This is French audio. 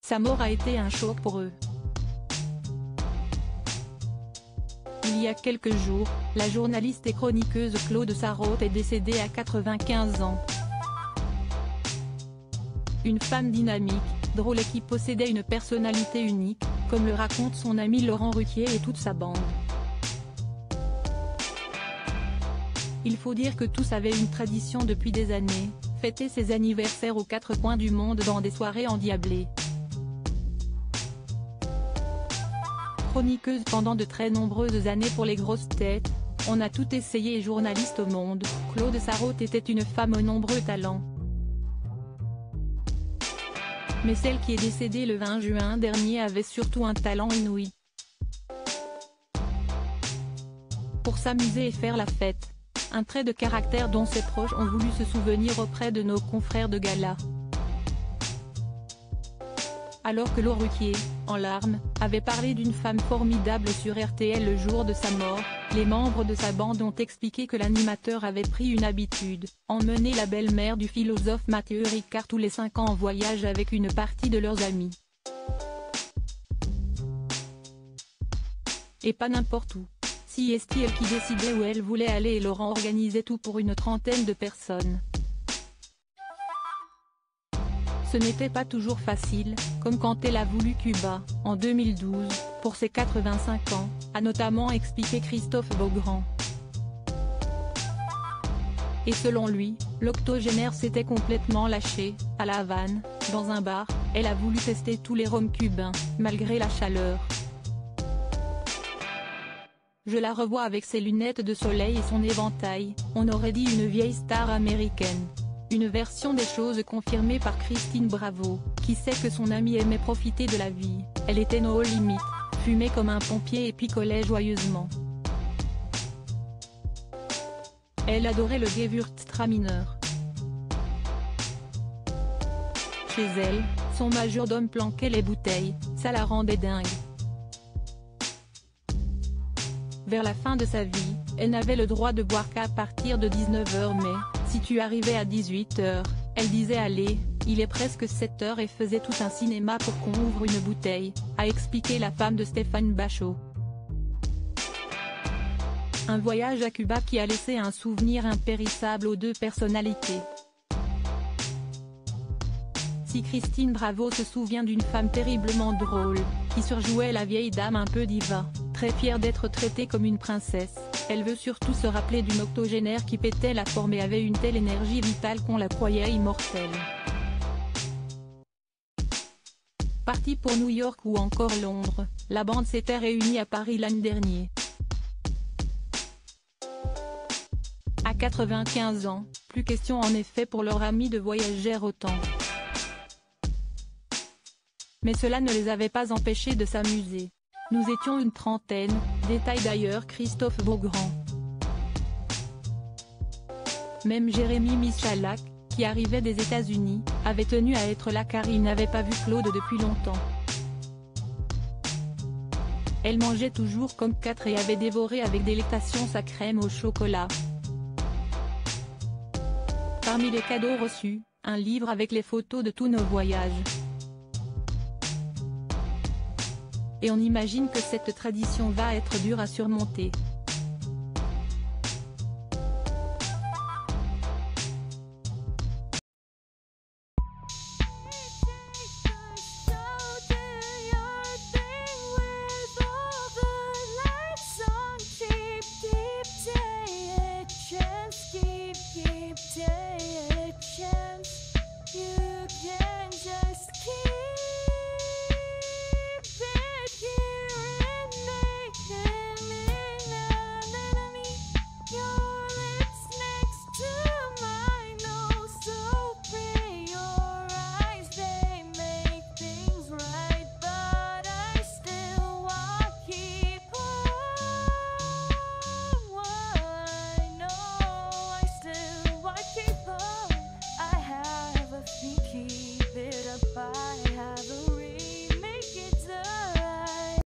Sa mort a été un choc pour eux. Il y a quelques jours, la journaliste et chroniqueuse Claude Sarraute est décédée à 95 ans. Une femme dynamique, drôle et qui possédait une personnalité unique, comme le raconte son ami Laurent Ruquier et toute sa bande. Il faut dire que tous avaient une tradition depuis des années, fêter ses anniversaires aux quatre coins du monde dans des soirées endiablées. Chroniqueuse pendant de très nombreuses années pour les grosses têtes, on a tout essayé et journaliste au monde, Claude Sarraute était une femme aux nombreux talents. Mais celle qui est décédée le 20 juin dernier avait surtout un talent inouï. Pour s'amuser et faire la fête. Un trait de caractère dont ses proches ont voulu se souvenir auprès de nos confrères de gala. Alors que Laurent Ruquier, en larmes, avait parlé d'une femme formidable sur RTL le jour de sa mort, les membres de sa bande ont expliqué que l'animateur avait pris une habitude, emmener la belle-mère du philosophe Mathieu Ricard tous les 5 ans en voyage avec une partie de leurs amis. Et pas n'importe où. Si est-il elle qui décidait où elle voulait aller et Laurent organisait tout pour une trentaine de personnes. Ce n'était pas toujours facile, comme quand elle a voulu Cuba, en 2012, pour ses 85 ans, a notamment expliqué Christophe Beaugrand. Et selon lui, l'octogénaire s'était complètement lâché, à La Havane, dans un bar, elle a voulu tester tous les rhums cubains, malgré la chaleur. Je la revois avec ses lunettes de soleil et son éventail, on aurait dit une vieille star américaine. Une version des choses confirmée par Christine Bravo, qui sait que son amie aimait profiter de la vie, elle était no limit, fumait comme un pompier et picolait joyeusement. Elle adorait le Gewürztraminer. Chez elle, son majordome planquait les bouteilles, ça la rendait dingue. Vers la fin de sa vie, elle n'avait le droit de boire qu'à partir de 19h mais, si tu arrivais à 18h, elle disait allez, il est presque 7h et faisait tout un cinéma pour qu'on ouvre une bouteille, a expliqué la femme de Stéphane Bachot. Un voyage à Cuba qui a laissé un souvenir impérissable aux deux personnalités. Si Christine Bravo se souvient d'une femme terriblement drôle, qui surjouait la vieille dame un peu diva, très fière d'être traitée comme une princesse, elle veut surtout se rappeler d'une octogénaire qui pétait la forme et avait une telle énergie vitale qu'on la croyait immortelle. Partie pour New York ou encore Londres, la bande s'était réunie à Paris l'an dernier. À 95 ans, plus question en effet pour leur ami de voyager autant. Mais cela ne les avait pas empêchés de s'amuser. Nous étions une trentaine, détaille d'ailleurs Christophe Beaugrand. Même Jérémy Michalak, qui arrivait des États-Unis, avait tenu à être là car il n'avait pas vu Claude depuis longtemps. Elle mangeait toujours comme 4 et avait dévoré avec délectation sa crème au chocolat. Parmi les cadeaux reçus, un livre avec les photos de tous nos voyages. Et on imagine que cette tradition va être dure à surmonter.